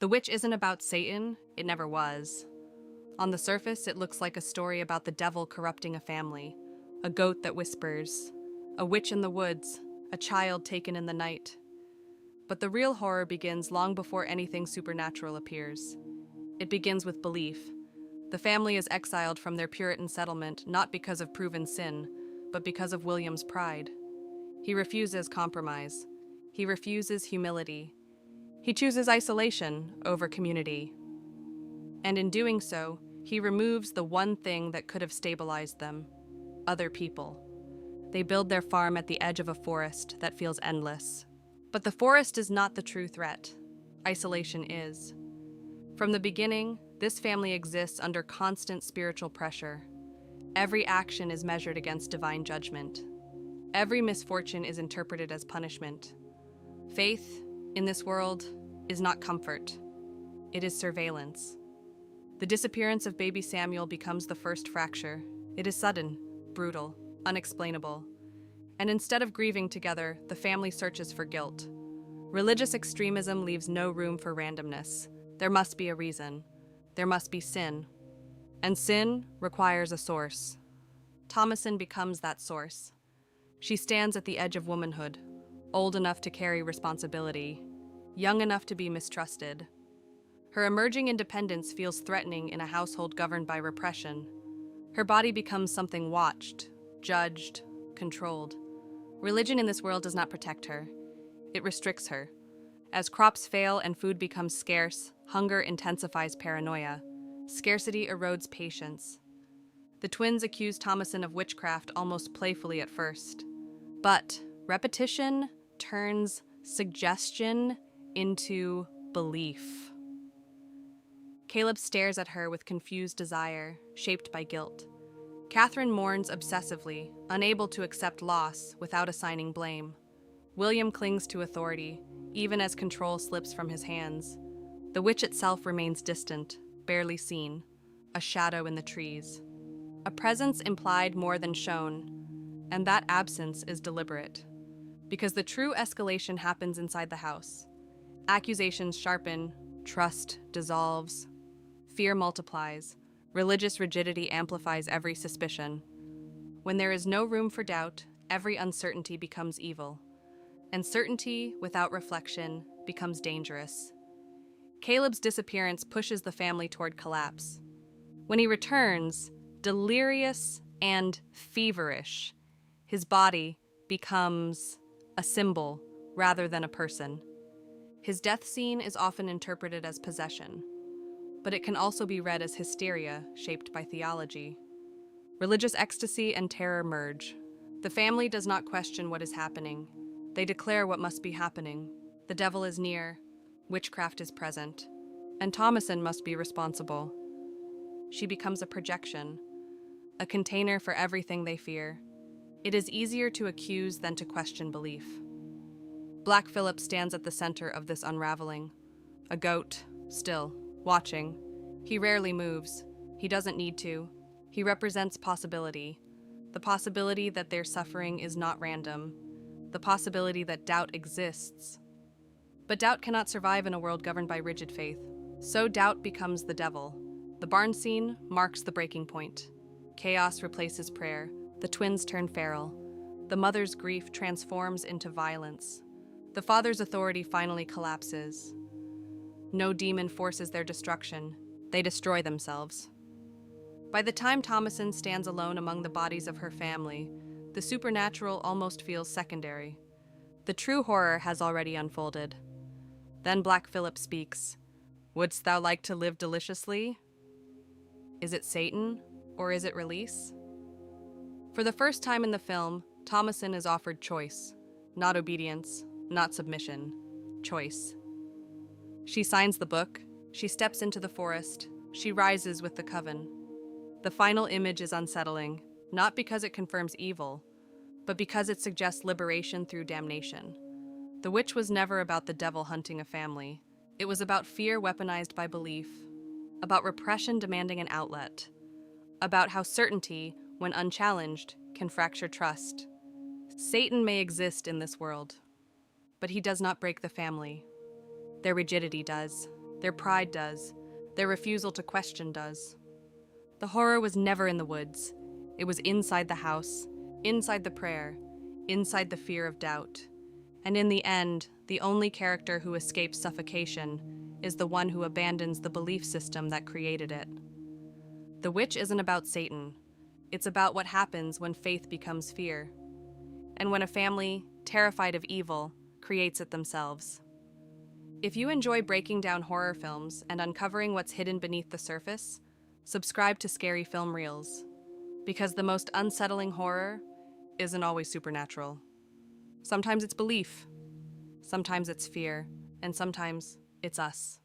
The Witch isn't about Satan, it never was. On the surface, it looks like a story about the devil corrupting a family, a goat that whispers, a witch in the woods, a child taken in the night. But the real horror begins long before anything supernatural appears. It begins with belief. The family is exiled from their Puritan settlement not because of proven sin, but because of William's pride. He refuses compromise. He refuses humility. He chooses isolation over community. And in doing so, he removes the one thing that could have stabilized them: other people. They build their farm at the edge of a forest that feels endless. But the forest is not the true threat. Isolation is. From the beginning, this family exists under constant spiritual pressure. Every action is measured against divine judgment. Every misfortune is interpreted as punishment. Faith, in this world, is not comfort. It is surveillance. The disappearance of baby Samuel becomes the first fracture. It is sudden, brutal, unexplainable. And instead of grieving together, the family searches for guilt. Religious extremism leaves no room for randomness. There must be a reason. There must be sin. And sin requires a source. Thomasin becomes that source. She stands at the edge of womanhood, old enough to carry responsibility, young enough to be mistrusted. Her emerging independence feels threatening in a household governed by repression. Her body becomes something watched, judged, controlled. Religion in this world does not protect her. It restricts her. As crops fail and food becomes scarce, hunger intensifies paranoia. Scarcity erodes patience. The twins accuse Thomasin of witchcraft almost playfully at first. But repetition turns suggestion into belief. Caleb stares at her with confused desire, shaped by guilt. Catherine mourns obsessively, unable to accept loss without assigning blame. William clings to authority, even as control slips from his hands. The witch itself remains distant, barely seen, a shadow in the trees. A presence implied more than shown, and that absence is deliberate. Because the true escalation happens inside the house. Accusations sharpen, trust dissolves, fear multiplies, religious rigidity amplifies every suspicion. When there is no room for doubt, every uncertainty becomes evil. And certainty without reflection becomes dangerous. Caleb's disappearance pushes the family toward collapse. When he returns, delirious and feverish, his body becomes a symbol rather than a person. His death scene is often interpreted as possession, but it can also be read as hysteria shaped by theology. Religious ecstasy and terror merge. The family does not question what is happening. They declare what must be happening. The devil is near, witchcraft is present, and Thomasin must be responsible. She becomes a projection, a container for everything they fear. It is easier to accuse than to question belief. Black Phillip stands at the center of this unraveling. A goat, still, watching. He rarely moves. He doesn't need to. He represents possibility. The possibility that their suffering is not random. The possibility that doubt exists. But doubt cannot survive in a world governed by rigid faith. So doubt becomes the devil. The barn scene marks the breaking point. Chaos replaces prayer. The twins turn feral. The mother's grief transforms into violence. The father's authority finally collapses. No demon forces their destruction. They destroy themselves. By the time Thomasin stands alone among the bodies of her family, the supernatural almost feels secondary. The true horror has already unfolded. Then Black Phillip speaks. "Wouldst thou like to live deliciously? Is it Satan, or is it release?" For the first time in the film, Thomasin is offered choice. Not obedience, not submission. Choice. She signs the book, she steps into the forest, she rises with the coven. The final image is unsettling, not because it confirms evil, but because it suggests liberation through damnation. The witch was never about the devil hunting a family. It was about fear weaponized by belief, about repression demanding an outlet, about how certainty, when unchallenged, can fracture trust. Satan may exist in this world, but he does not break the family. Their rigidity does. Their pride does. Their refusal to question does. The horror was never in the woods. It was inside the house, inside the prayer, inside the fear of doubt. And in the end, the only character who escapes suffocation is the one who abandons the belief system that created it. The Witch isn't about Satan. It's about what happens when faith becomes fear, and when a family, terrified of evil, creates it themselves. If you enjoy breaking down horror films and uncovering what's hidden beneath the surface, subscribe to Scary Film Reels, because the most unsettling horror isn't always supernatural. Sometimes it's belief, sometimes it's fear, and sometimes it's us.